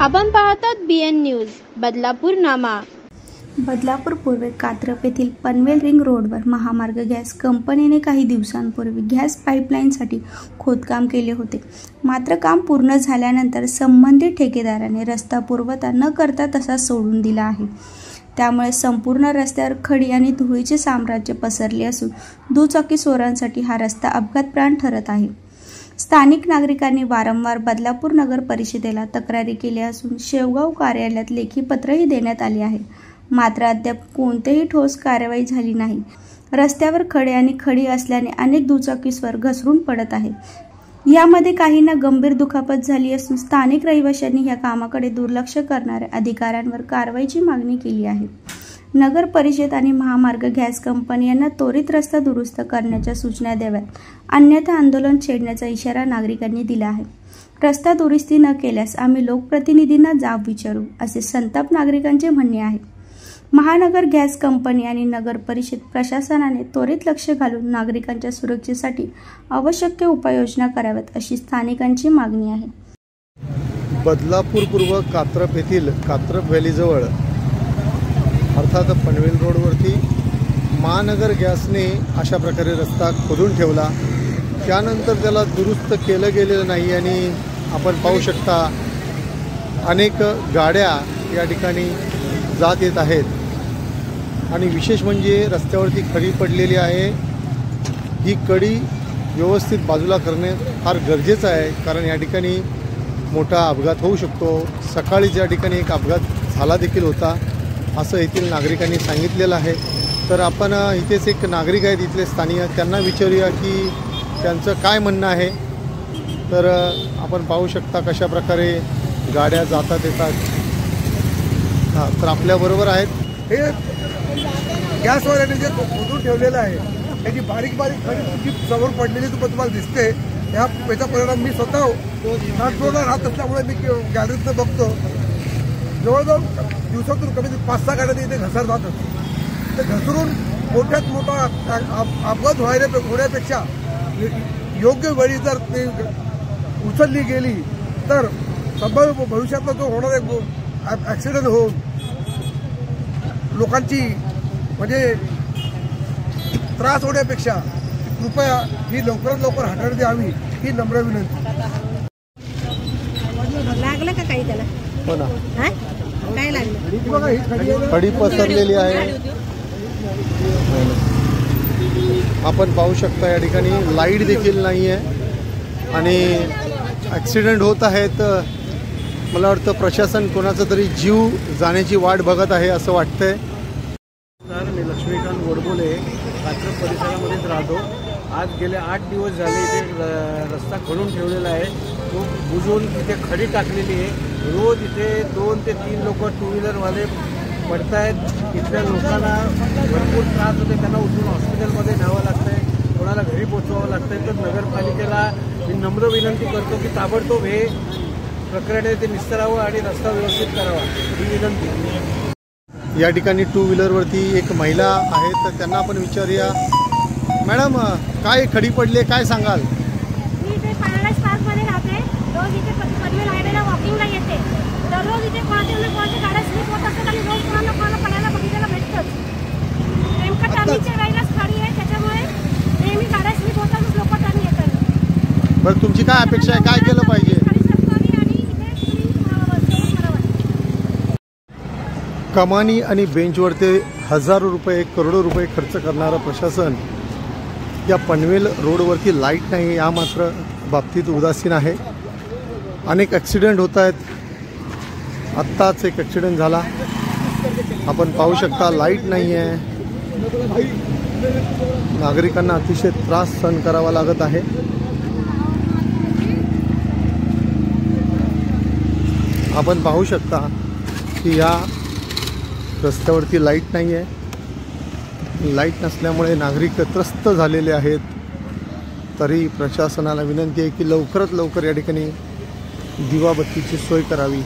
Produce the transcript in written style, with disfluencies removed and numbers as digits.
आपण पाहतात BN news Badlapur नामा। बदलापूर पूर्वे कात्रप येथील पनवेल रिंग रोडवर महामार्ग गॅस कंपनीने काही दिवसांपूर्वी गॅस पाईपलाईनसाठी खोदकाम केले होते। मात्र काम पूर्ण झाल्यानंतर संबंधित ठेकेदाराने रस्ता पुरवठा न करता तसाच सोडून दिला आहे। त्यामुळे संपूर्ण रस्त्यावर खडी आणि धुळीचे साम्राज्य पसरले असून दुचाकीस्वारांसाठी हा रस्ता अपघातप्राण ठरत आहे। स्थानिक नागरिकांनी वारंवार बदलापूर नगर परिषदेला तक्रारी केल्या असून शेवगाव कार्यालयात लेखी पत्रही देण्यात आले आहे। मात्र अद्याप कोणतीही ठोस कारवाई झाली नाही। रस्त्यावर खडे आणि खडी असल्याने अनेक दुचाकीस्वार घसरून पडत आहेत। यामध्ये काहींना गंभीर दुखापत झाली असून स्थानिक रहिवाशांनी या कामाकडे दुर्लक्ष करणाऱ्या अधिकाऱ्यांवर कारवाईची मागणी केली आहे। नगर परिषद आणि महामार्ग गॅस कंपनी यांना त्वरित रस्ता दुरुस्त करण्याच्या सूचना द्याव्यात, अन्यथा आंदोलन छेडण्याचा इशारा नागरिकांनी दिला आहे। रस्ता दुरुस्ती न केल्यास आम्ही लोकप्रतिनिधींना जाब विचारू, असे संताप नागरिकांचे म्हणणे आहे। महानगर गॅस कंपनी आणि नगर परिषद प्रशासनाने त्वरित लक्ष घालून नागरिकांच्या सुरक्षेसाठी आवश्यक उपाययोजना कराव्यात, अशी स्थानिकांची मागणी आहे। बदलापूर पूर्व कात्रप येथील कात्रप व्हॅलीजवळ अर्थात पनवेल रोडवरती महानगर गॅसने अशा प्रकारे रस्ता खोदून ठेवला। त्यानंतर त्याला दुरुस्त केलं गेलेलं नाही आणि आपण पाहू शकता अनेक गाड्या या ठिकाणी जात येत आहेत आणि विशेष म्हणजे रस्त्यावरती खडी पडलेली आहे। ही कडी व्यवस्थित बाजूला करणे फार गरजेचं आहे, कारण या ठिकाणी मोठा अपघात होऊ शकतो। सकाळीच या ठिकाणी एक अपघात झाला देखील होता, असं येथील नागरिकांनी सांगितलेलं आहे। तर आपण इथेच एक नागरिक आहेत इथले स्थानिक, त्यांना विचारूया की त्यांचं काय म्हणणं आहे। तर आपण पाहू शकता कशा प्रकारे गाड्या जातात येतात। हां, तर आपल्याबरोबर आहेत हे गॅसवाल्याने जे खोदून ठेवलेलं आहे त्याची बारीक बारीक खडी समोर पडलेली तुम्हाला दिसते। याचा परिणाम मी स्वतः ट्रान्सपोर्टला राहत असल्यामुळे मी गॅलरीतनं बघतो। जवळजवळ दिवसातून कमीत 5-6 गाड्या इथे घसर जात असतात। ते घसरून मोठ्यात मोठा अपघात होण्यापेक्षा योग्य वेळी जर ते उचलली गेली तर संभाव्य भविष्यातला जो होणारा ॲक्सिडेंट होऊन लोकांची म्हणजे त्रास होण्यापेक्षा कृपया ही लवकरात लवकर हाताळण्यात यावी, ही नम्र विनंती। लागलं का काही त्याला? हो ना, काय लागलं? खडी पसरलेली आहे। आपण पाहू शकता या ठिकाणी लाईट देखील नाही आहे आणि ॲक्सिडेंट होत आहेत। मला वाटतं प्रशासन कोणाचा तरी जीव जाण्याची वाट बघत आहे असं वाटतंय। मी लक्ष्मीकांत गोडबोले कात्रप परिसरामध्येच राहतो। आज गेले 8 दिवस झाले इथे रस्ता खोदून ठेवलेला आहे, तो बुजवून इथे खडी टाकलेली आहे। रोज इथे 2 ते 3 लोक टू व्हीलरवाले पडत आहेत। इथल्या लोकांना भरपूर त्रास होते, त्यांना उचलून हॉस्पिटलमध्ये न्यावं लागतं आहे, कोणाला घरी पोचवावं लागतं आहे। तर नगरपालिकेला मी नम्र विनंती करतो की ताबडतोब हे प्रकरण आहे ते निस्तरावं आणि रस्ता व्यवस्थित करावा, ही विनंती। या ठिकाणी टू व्हीलरवरती एक महिला आहे, तर त्यांना आपण विचारूया। मॅडम, काय खडी पडली, काय सांगाल? मी इथे पॅराडाईज पार्कमध्ये राहते। रोज इथे पनवेल हायवेला वॉकिंगला येते। दररोज इथे कोणाच्या गाड्या स्लिप होत असतात आणि रोज कोणाला पडायला बघितलेलं भेटतंच। नेमकं टर्निंगच्या वेळेलाच खडी आहे, त्याच्यामुळे नेहमी गाड्या स्लिप होतातच, लोक टर्न येतात। बरं, तुमची काय अपेक्षा आहे, काय केलं पाहिजे? कमानी आणि बेंचवर ते हजारो रुपये, करोडो रुपये खर्च करणारं प्रशासन या पनवेल रोडवरती लाईट नाही या मात्र बाबतीत उदासीन आहे। अनेक ॲक्सिडेंट होत आहेत। आत्ताच एक ॲक्सिडेंट झाला, आपण पाहू शकता लाईट नाही आहे। नागरिकांना अतिशय त्रास सहन करावा लागत आहे। आपण पाहू शकता की या रस्त्यावरती लाईट नाही आहे। लाईट नसल्यामुळे नागरिक त्रस्त झालेले आहेत। तरी प्रशासनाला विनंती आहे की लवकरात लवकर या ठिकाणी दिवाबत्तीची सोय करावी।